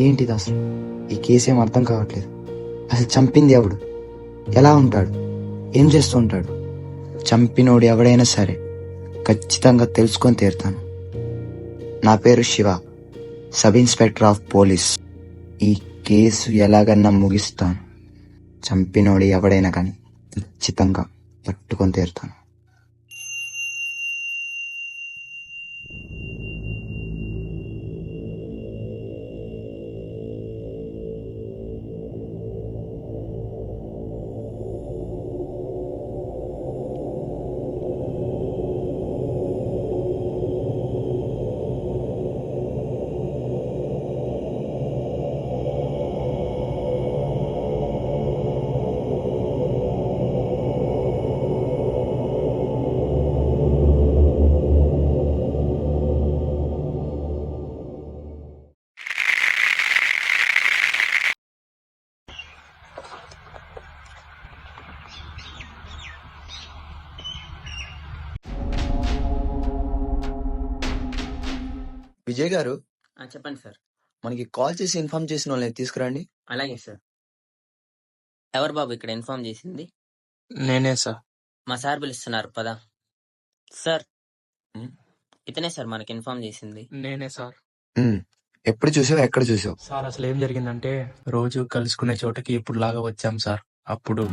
ఏంటిది అసలు? ఈ కేసు ఏం అర్థం కావట్లేదు. అసలు చంపింది ఎవడు? ఎలా ఉంటాడు? ఏం చేస్తూ ఉంటాడు? చంపినోడు ఎవడైనా సరే ఖచ్చితంగా తెలుసుకొని తీరుతాను. నా పేరు Shiva, sub inspector of police. ఈ కేసు ఎలాగన్నా ముగిస్తాను. చంపినోడు ఎవడైనా కానీ ఖచ్చితంగా పట్టుకొని తీరుతాను. విజయ్ గారు, చెప్పండి సార్. మనకి కాల్ చేసి ఇన్ఫార్మ్ చేసిన వాళ్ళని తీసుకురండి. అలాగే సార్. ఎవరు బాబు ఇక్కడ ఇన్ఫార్మ్ చేసింది? నేనే సార్. మా సార్ పిలుస్తున్నారు, పదా. సార్, ఉమ్. ఇతనే సార్ మనకి ఇన్ఫార్మ్ చేసింది. నేనే సార్. ఎప్పుడు చూసావు? ఎక్కడ చూసావు? సార్ అసలు ఏం జరిగిందంటే రోజు కలుసుకునే చోటకి ఇప్పుడు లాగా వచ్చాం సార్. అప్పుడు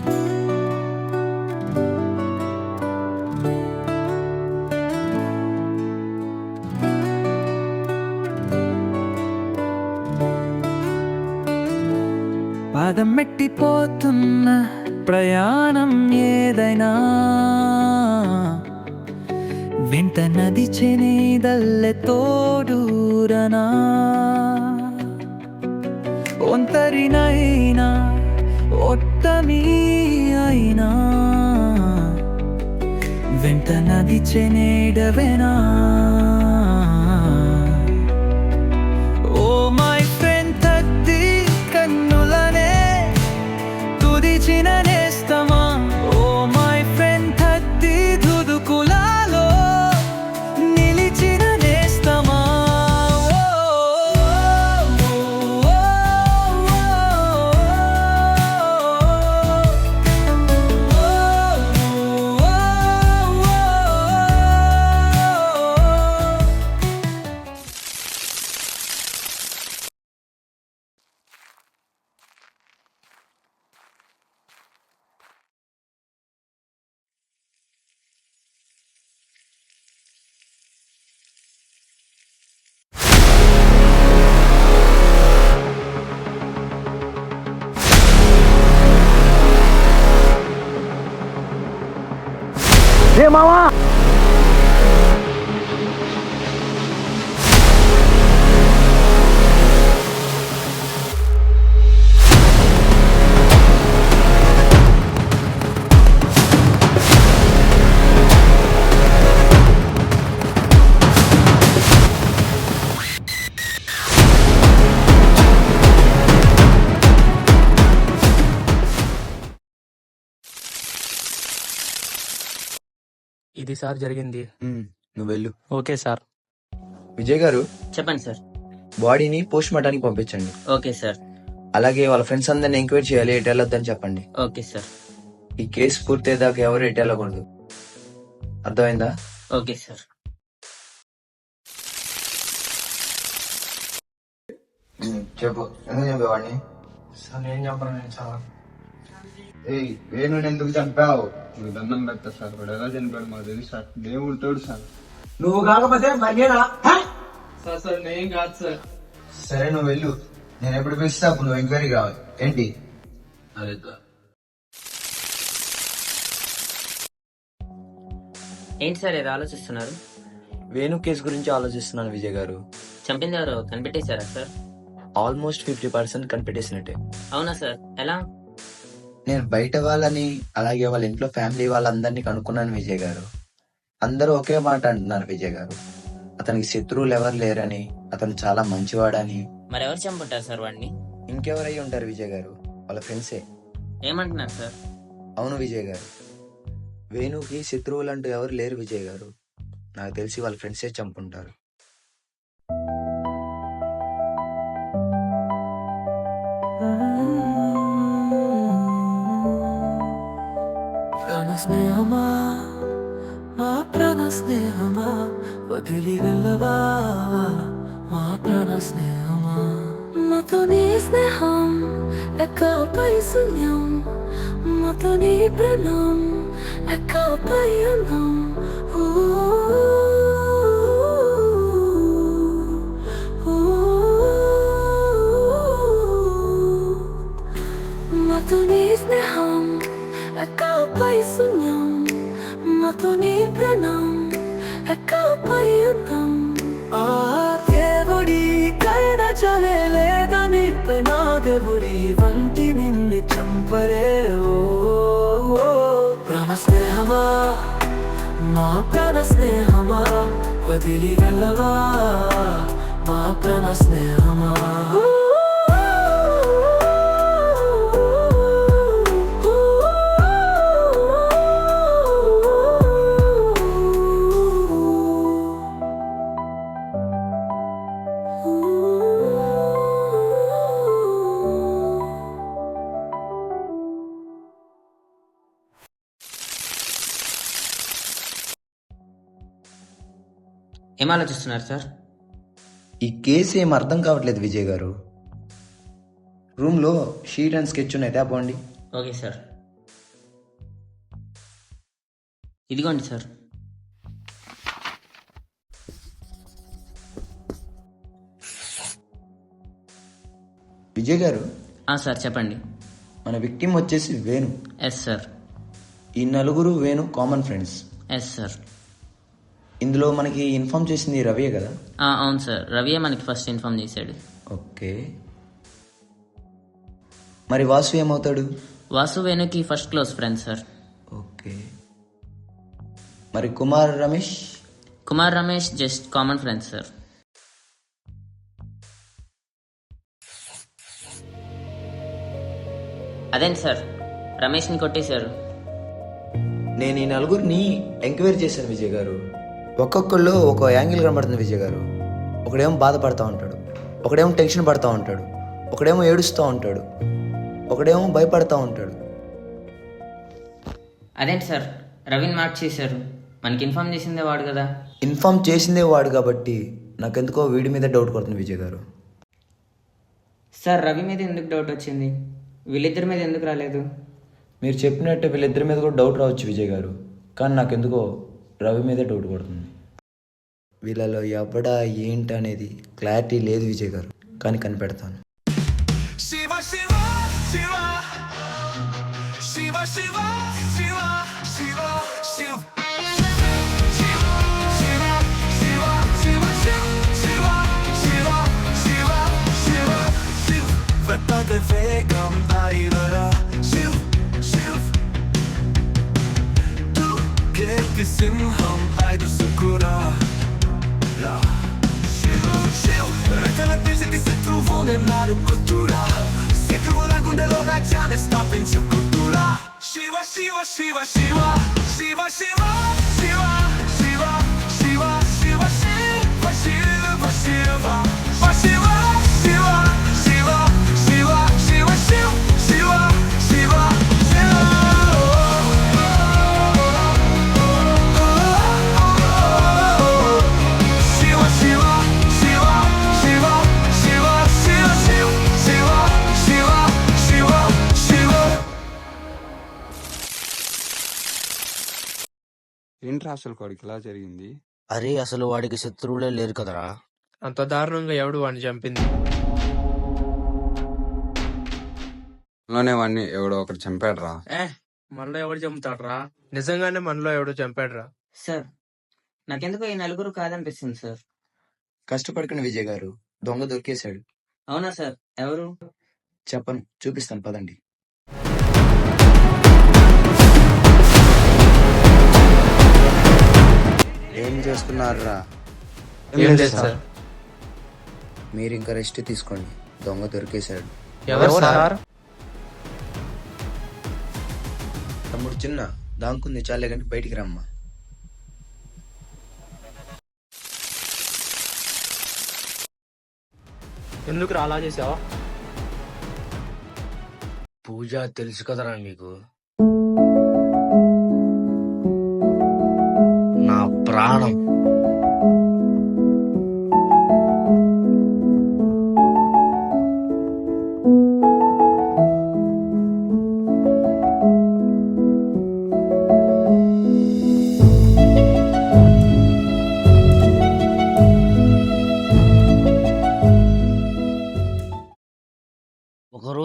పాదం మెట్టిపోతున్న ప్రయాణం ఏదైనా వెంట నది చెనేదల్లె తోడూరనా ఒంటరినైనా ఒట్టమి అయినా వెంట నది చెనేడవేనా. ఓ మై ఫ్రెండ్ తత్తి కన్నులనే తుదిచిన నేస్తమా. ఓ మై ఫ్రెండ్ తత్తి దుదుకులాలో నిలిచిన నేస్తమా. ఇది సార్ జరిగింది. నువ్వు వెళ్ళు. Okay sir. విజయ్ గారు, చెప్పండి సార్. బాడీని పోస్ట్ మార్టానికి పంపించండి. Okay sir. అలాగే వాళ్ళ ఫ్రెండ్స్ అందరిని ఎంక్వైరీ చేయాలి, ఎటు వెళ్ళొద్దని చెప్పండి. Okay sir. ఈ కేసు పూర్తయ్యేదాకా ఎవరు ఎటు వెళ్ళకూడదు. అర్థమైందా? Okay sir. చెప్పు, ఎందుకు చంపేవాడిని? సార్ నేను చెప్పను సార్. వేణు ఎందుకు చంపావు? దండం పెడతా సార్, వాడు ఎలా చనిపోయాడు మాకు తెలుసు సార్. దేవుడు తోడు సార్. నువ్వు కాకపోతే మర్యాదా సార్ సార్ నేను కాదు సార్. సరే, నువ్వు వెళ్ళు. నేను ఎప్పుడు పిలిస్తే అప్పుడు నువ్వు ఎంక్వైరీ కావాలి. ఏంటి? ఏంటి సార్ ఏదో ఆలోచిస్తున్నారు? వేణు కేసు గురించి ఆలోచిస్తున్నాను విజయ్ గారు. చంపింది ఎవరో కనిపెట్టేశారా సార్? ఆల్మోస్ట్ 50% కనిపెట్టేసినట్టే. అవునా సార్? ఎలా? నేను బయట వాళ్ళని, అలాగే వాళ్ళ ఇంట్లో ఫ్యామిలీ వాళ్ళందరినీ కనుక్కున్నాను విజయ్ గారు. అందరూ ఒకే మాట అంటున్నారు విజయ్ గారు. అతనికి శత్రువులు ఎవరు లేరని, అతను చాలా మంచివాడని. మరెవరు చంపుంటారు సార్ వాడిని? ఇంకెవరై ఉంటారు విజయ్ గారు? వాళ్ళ ఫ్రెండ్సే. ఏమంటున్నారు సార్? అవును విజయ్ గారు, వేణుకి శత్రువులంటూ ఎవరు లేరు విజయ్ గారు. నాకు తెలిసి వాళ్ళ ఫ్రెండ్సే చంపుంటారు. స్నేహమా మా ప్రాణ స్నేహమా వదిలి వెళ్ళవా మా ప్రాణ స్నేహమా మాతో నీ స్నేహం ఎక్కపై శూన్యం మాతో నీ ప్రణం ఎక్కపై అన్నం మాతో నీ స్నేహం ఎక్కపై శూన్యం మాతో నీ ప్రణం ఎక్కపై అన్నం ఆ దేవుడి కైన చలే లేదని నా దేవుడి వంటి నిన్ను చంపరే ఓ ప్రాణ స్నేహమా మా ప్రాణ స్నేహమా వదిలి వెళ్ళవా మా ప్రాణ స్నేహమా ఏం ఆలోచిస్తున్నారు సార్? ఈ కేసు ఏం అర్థం కావట్లేదు విజయ్ గారు. రూమ్లో షీట్ అండ్ స్కెచ్ ఉన్నాయి, తేపోండి. Okay sir. ఇదిగోండి సార్. విజయ్ గారు, సార్ చెప్పండి. మన విక్టిమ్ వచ్చేసి వేణు. Yes sir. ఈ నలుగురు Venu common friends. Yes sir. ఇందులో మనకి ఇన్ఫార్మ్ చేసింది రవియే కదా? అవును సార్, రవియే మనకి ఫస్ట్ ఇన్ఫార్మ్ చేశాడు. ఓకే, మరి వాసు ఏమవుతాడు? వాసు వేణుకి first close friend sir. Okay, మరి Kumar Ramesh? Kumar Ramesh just common friend sir. అదేంటి సార్, రమేష్ని కొట్టేశారు? నేను ఈ నలుగురిని ఎంక్వైరీ చేశాను విజయ్ గారు. ఒక్కొక్కళ్ళు ఒక యాంగిల్ కనబడుతుంది విజయ్ గారు. ఒకడేమో బాధపడతా ఉంటాడు, ఒకడేమో టెన్షన్ పడతా ఉంటాడు, ఒకడేమో ఏడుస్తూ ఉంటాడు, ఒకడేమో భయపడతా ఉంటాడు. అదేంటి సార్, రవిని మార్క్ చేశారు? మనకి ఇన్ఫార్మ్ చేసిందే వాడు కదా. ఇన్ఫార్మ్ చేసిందే వాడు కాబట్టి నాకెందుకో వీడి మీద డౌట్ కొడుతుంది విజయ్ గారు. సార్ రవి మీద ఎందుకు డౌట్ వచ్చింది? వీళ్ళిద్దరి మీద ఎందుకు రాలేదు? మీరు చెప్పినట్టు వీళ్ళిద్దరి మీద కూడా డౌట్ రావచ్చు విజయ్ గారు, కానీ నాకెందుకో రవి మీదే డౌట్ కొడుతుంది. వీళ్ళలో ఎవడా ఏంటి అనేది క్లారిటీ లేదు విజయ్ గారు, కానీ కనిపెడతాను. శివ శివ శివ శివ శివ శివ శివ శివ వేగం అయినరా శివ్ శివ్ తుకి సింహం ఐదు సుకురా రెక్కల తీసి శత్రువు నాడు కుతురా శత్రువుల గుండెలో రాజ్యాన్ని స్థాపించు కుతురా శివ శివ శివ శివ శివ శివ శివ శివ శివ శివ శివ శివ శివ శివ ఏంట్రా అసలు వాడికి ఇలా జరిగింది? అరే అసలు వాడికి శత్రువులే లేరు కదరా. అంత దారుణంగా ఎవడు వాడిని చంపింది? లోనే వాడిని ఎవడో ఒకటి చంపాడురా. మనలో ఎవడు చంపుతాడ్రా? నిజంగానే మనలో ఎవడో చంపాడ్రా. సార్ నాకెందుకో ఈ నలుగురు కాదనిపిస్తుంది సార్. కష్టపడకండి విజయ్ గారు, దొంగ దొరికేశాడు. అవునా సార్? ఎవరు? చెప్పను, చూపిస్తాను పదండి. ఏం చేస్తున్నారా? ఏం లేదు సార్. మీరు ఇంకా రెస్ట్ తీసుకోండి, దొంగ దొరికేశాడు. ఎవరు సార్? తమ్ముడు చిన్న దాంకుంది, చాలే కానీ బయటికి రమ్మా. ఎందుకు అలా చేసావా? పూజ తెలుసు కదరా మీకు.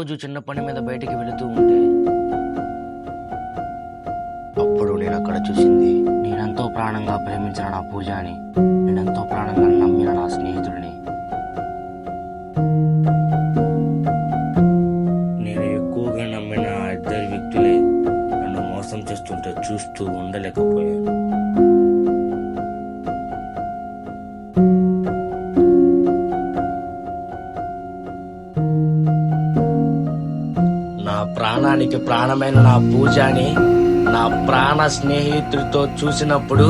రోజు చిన్న పని మీద బయటికి వెళుతూ ఉంటే అప్పుడు నేను అక్కడ చూసింది నేనెంతో ప్రాణంగా ప్రేమించిన నా పూజని, నేనెంతో ప్రాణంగా నమ్మిన నా స్నేహితుడిని. నేను ఎక్కువగా నమ్మిన ఆ ఇద్దరు వ్యక్తులే నన్ను మోసం చేస్తుంటే చూస్తూ ఉండలేకపోయాను. నా ప్రాణానికి ప్రాణమైన నా పూజని నా ప్రాణ స్నేహితుడితో చూసినప్పుడు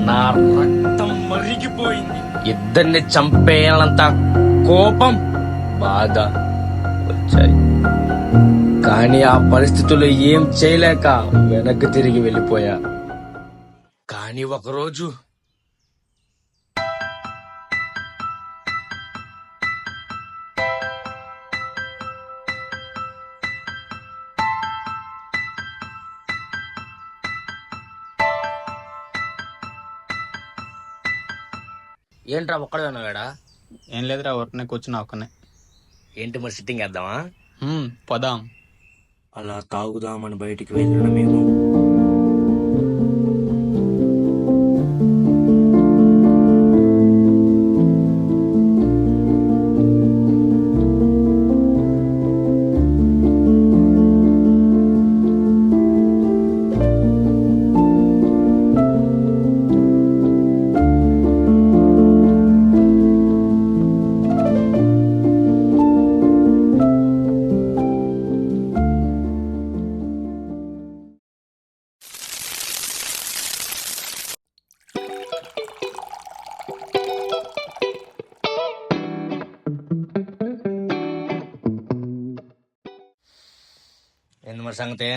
నా రక్తం మరిగిపోయింది. ఇద్దరిని చంపేయాలంత కోపం, బాధ వచ్చాయి. కానీ ఆ పరిస్థితుల్లో ఏం చేయలేక వెనక్కి తిరిగి వెళ్ళిపోయా. కానీ ఒకరోజు ఏంట్రా ఒక్కడే ఉన్నావాడా? ఏం లేదురా, ఊరికనే కూర్చున్నా ఒక్కనే. ఏంటి మరి సిట్టింగ్ వేద్దామా? పోదాం. అలా తాగుదామని బయటికి వెళ్ళడం మేము ఏంది మరి సంగతి?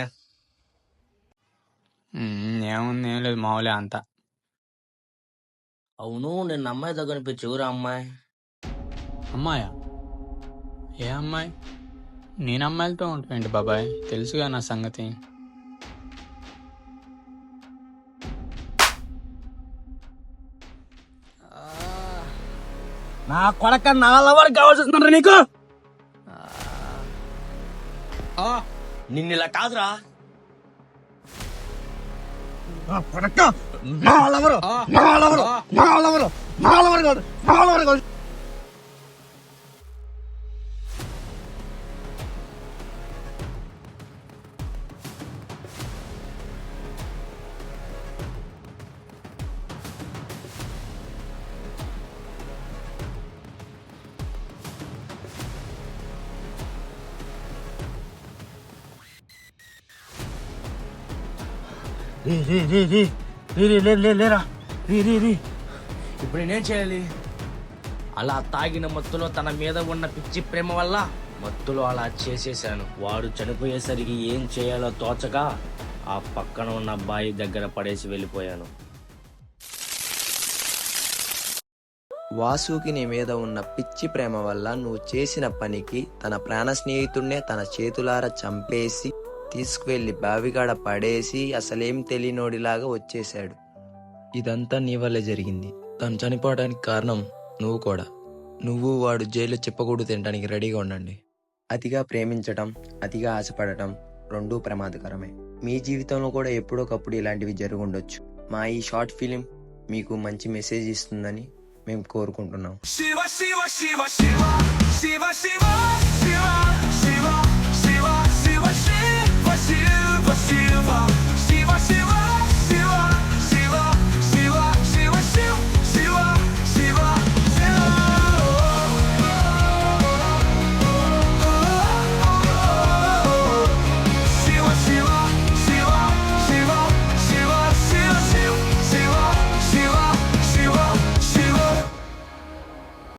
ఏముంది, ఏం లేదు, మామూలే అంతా. అవును, నిన్న అమ్మాయి దగ్గర కనిపించి ఎవరు అమ్మాయి? అమ్మాయా? ఏ అమ్మాయి? నేను అమ్మాయిలతో ఉంటానండి బాబాయ్, తెలుసుగా నా సంగతి. నా కొడక నా లవర్ కావాల్సి నీకు. నిన్ను ఇలా కాదురా, లేరా. ఇప్పుడు నేనేం చేయాలి? అలా తాగిన మత్తులో తన మీద ఉన్న పిచ్చి ప్రేమ వల్ల మత్తులో అలా చేసేశాను. వాడు చనిపోయేసరికి ఏం చేయాలో తోచక ఆ పక్కన ఉన్న అబ్బాయి దగ్గర పడేసి వెళ్ళిపోయాను. వాసుకి నీ మీద ఉన్న పిచ్చి ప్రేమ వల్ల నువ్వు చేసిన పనికి తన ప్రాణ స్నేహితుడినే తన చేతులారా చంపేసి తీసుకువెళ్లి బావిగాడ పడేసి అసలేం తెలియనోడిలాగా వచ్చేశాడు. ఇదంతా నీ వల్లే జరిగింది. తను చనిపోవడానికి కారణం నువ్వు కూడా. నువ్వు వాడు జైల్లో చెప్పకూడదు తినడానికి రెడీగా ఉండండి. అతిగా ప్రేమించటం, అతిగా ఆశపడటం రెండూ ప్రమాదకరమే. మీ జీవితంలో కూడా ఎప్పుడోకప్పుడు ఇలాంటివి జరుగుండొచ్చు. మా ఈ షార్ట్ ఫిలిం మీకు మంచి మెసేజ్ ఇస్తుందని మేము కోరుకుంటున్నాం. Shiva, Shiva, Shiva, Shiva, Shiva, Shiva, Shiva, Shiva, Shiva, Shiva, Shiva, Shiva, Shiva.